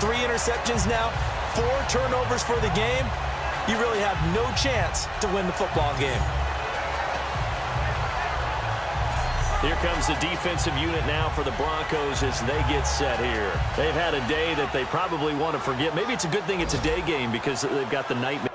3 interceptions now, 4 turnovers for the game. You really have no chance to win the football game. Here comes the defensive unit now for the Broncos as they get set here. They've had a day that they probably want to forget. Maybe it's a good thing it's a day game because they've got the nightmare.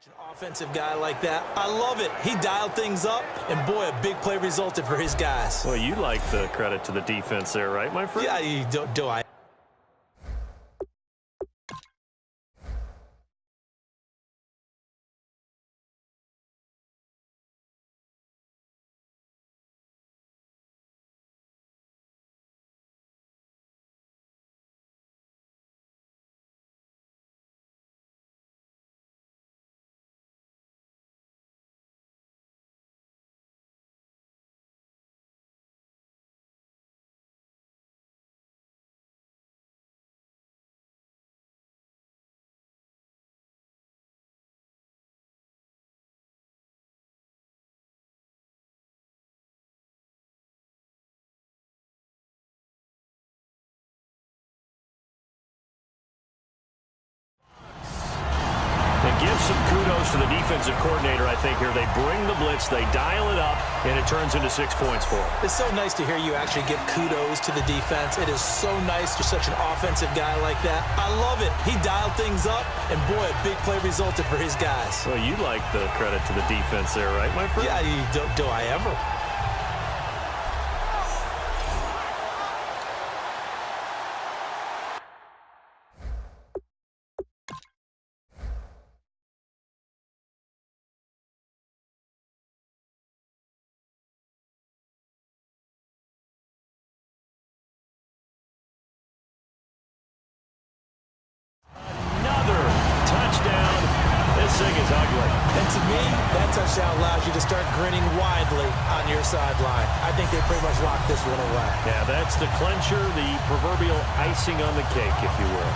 An offensive guy like that, I love it. He dialed things up, and boy, a big play resulted for his guys. Well, you like the credit to the defense there, right, my friend? Yeah, do I. Give some kudos to the defensive coordinator, I think, here. They bring the blitz, they dial it up, and it turns into 6 points for them. It's so nice to hear you actually give kudos to the defense. It is so nice. You're such an offensive guy like that. I love it. He dialed things up, and boy, a big play resulted for his guys. Well, you like the credit to the defense there, right, my friend? Yeah, do I ever. Thing is ugly. And to me, that touchdown allows you to start grinning widely on your sideline. I think they pretty much locked this one away. Yeah, that's the clincher, the proverbial icing on the cake, if you will.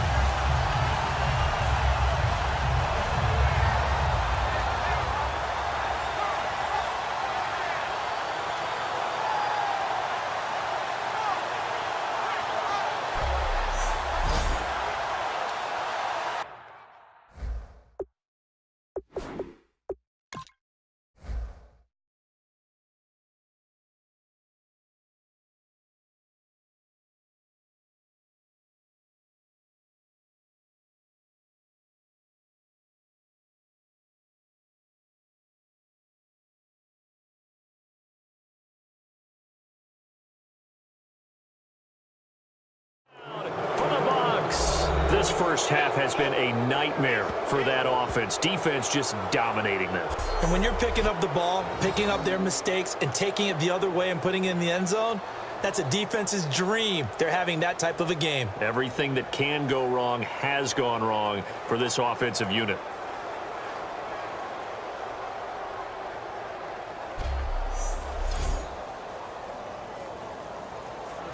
This first half has been a nightmare for that offense. Defense just dominating them. And when you're picking up the ball, picking up their mistakes, and taking it the other way and putting it in the end zone, that's a defense's dream. They're having that type of a game. Everything that can go wrong has gone wrong for this offensive unit.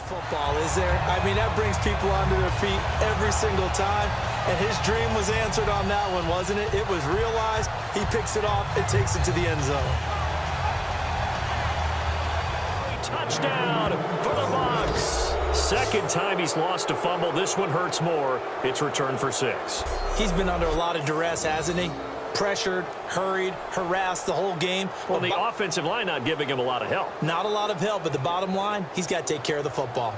Football, is there? I mean, that brings people onto their feet every single time, and his dream was answered on that one, wasn't it? It was realized. He picks it off and takes it to the end zone. Touchdown for the Bucs. Second time he's lost a fumble. This one hurts more. It's returned for 6. He's been under a lot of duress, hasn't he? Pressured, hurried, harassed the whole game. Well, the offensive line not giving him a lot of help. Not a lot of help, but the bottom line, he's got to take care of the football.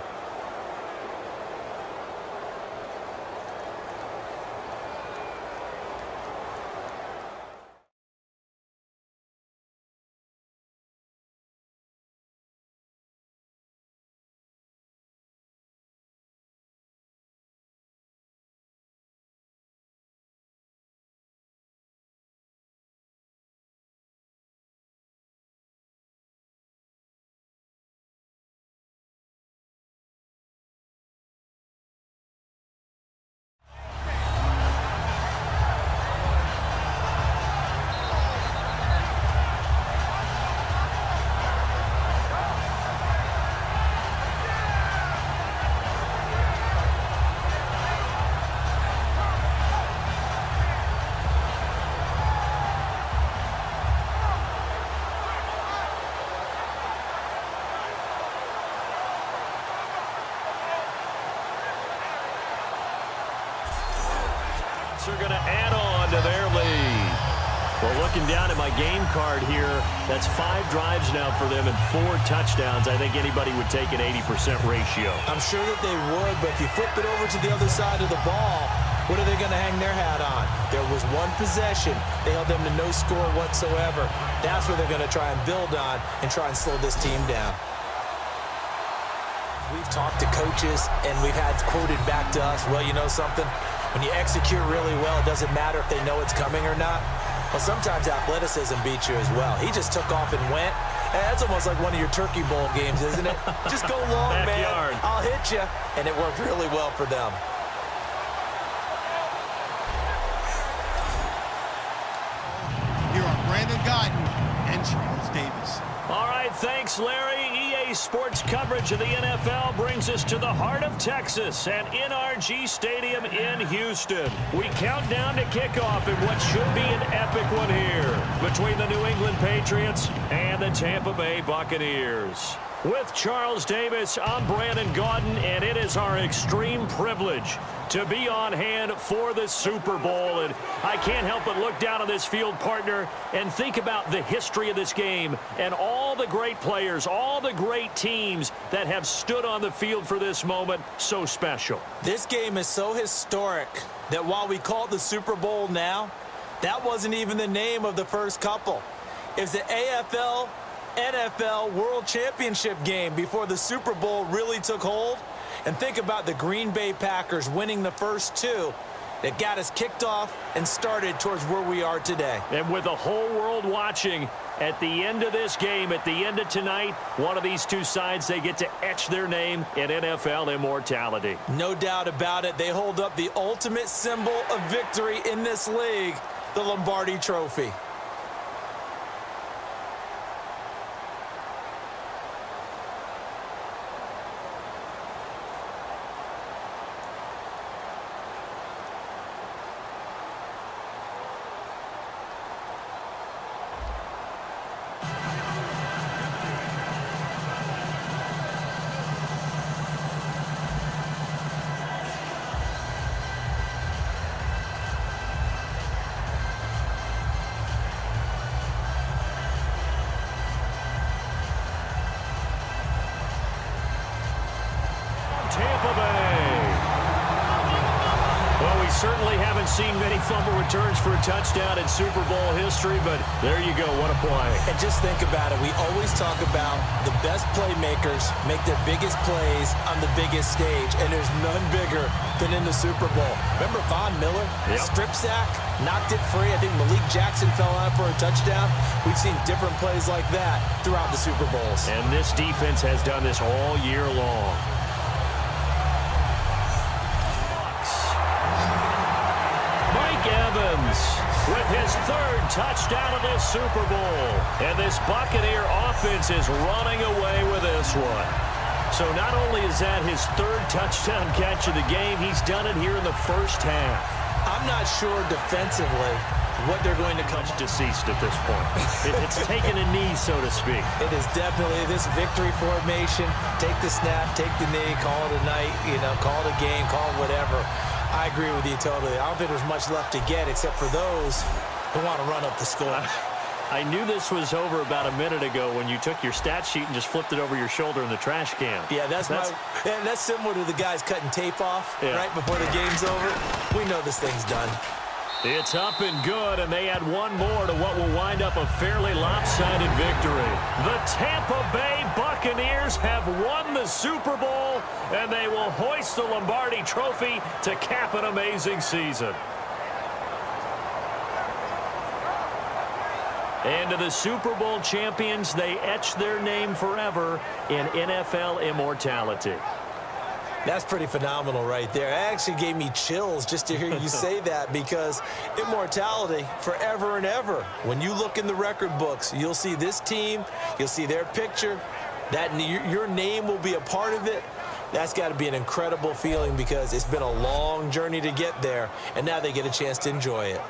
Are going to add on to their lead. Well, looking down at my game card here, that's 5 drives now for them and 4 touchdowns. I think anybody would take an 80% ratio. I'm sure that they would, but if you flip it over to the other side of the ball, what are they going to hang their hat on? There was one possession. They held them to no score whatsoever. That's what they're going to try and build on and try and slow this team down. We've talked to coaches, and we've had quoted back to us, well, you know something? When you execute really well, it doesn't matter if they know it's coming or not. Well, sometimes athleticism beats you as well. He just took off and went. And that's almost like one of your Turkey Bowl games, isn't it? Just go long, man. I'll hit you. And it worked really well for them. Here are Brandon Guyton and Charles Davis. All right, thanks, Larry. EA Sports coverage of the NFL brings us to the heart of Texas and NRG Stadium in Houston. We count down to kickoff in what should be an epic one here between the New England Patriots and the Tampa Bay Buccaneers. With Charles Davis, I'm Brandon Gaudin, and it is our extreme privilege to be on hand for the Super Bowl. And I can't help but look down on this field, partner, and think about the history of this game and all the great players, all the great teams that have stood on the field for this moment. So special. This game is so historic that while we call it the Super Bowl now, that wasn't even the name of the first couple. It was the AFL NFL World Championship game before the Super Bowl really took hold. And think about the Green Bay Packers winning the first 2 that got us kicked off and started towards where we are today. And with the whole world watching, at the end of this game, at the end of tonight, one of these two sides, they get to etch their name in NFL immortality. No doubt about it. They hold up the ultimate symbol of victory in this league, the Lombardi Trophy. Tampa Bay. Well, we certainly haven't seen many fumble returns for a touchdown in Super Bowl history, but there you go. What a play. And just think about it. We always talk about the best playmakers make their biggest plays on the biggest stage, and there's none bigger than in the Super Bowl. Remember Von Miller? Yep. Strip sack, knocked it free. I think Malik Jackson fell out for a touchdown. We've seen different plays like that throughout the Super Bowls. And this defense has done this all year long. Evans with his 3rd touchdown of this Super Bowl. And this Buccaneer offense is running away with this one. So not only is that his 3rd touchdown catch of the game, he's done it here in the first half. I'm not sure defensively what they're going to come. Much deceased at this point. It's taken a knee, so to speak. It is definitely this victory formation. Take the snap, take the knee, call it a night, call it a game, call it whatever. I agree with you totally. I don't think there's much left to get except for those who want to run up the score. I knew this was over about a minute ago when you took your stat sheet and just flipped it over your shoulder in the trash can. Yeah, that's similar to the guys cutting tape off right before the game's over. We know this thing's done. It's up and good, and they add one more to what will wind up a fairly lopsided victory. The Tampa Bay Buccaneers have won the Super Bowl, and they will hoist the Lombardi Trophy to cap an amazing season. And to the Super Bowl champions, they etch their name forever in NFL immortality. That's pretty phenomenal right there. It actually gave me chills just to hear you say that, because immortality forever and ever. When you look in the record books, you'll see this team, you'll see their picture, that your name will be a part of it. That's got to be an incredible feeling, because it's been a long journey to get there, and now they get a chance to enjoy it.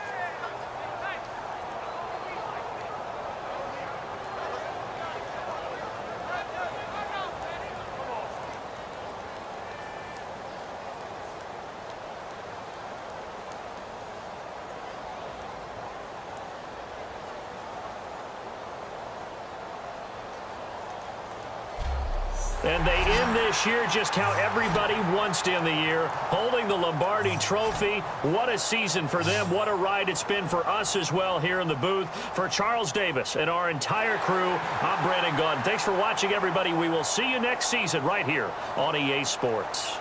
And they end this year just how everybody wants to end the year, holding the Lombardi Trophy. What a season for them. What a ride it's been for us as well here in the booth. For Charles Davis and our entire crew, I'm Brandon Gaudin. Thanks for watching, everybody. We will see you next season right here on EA Sports.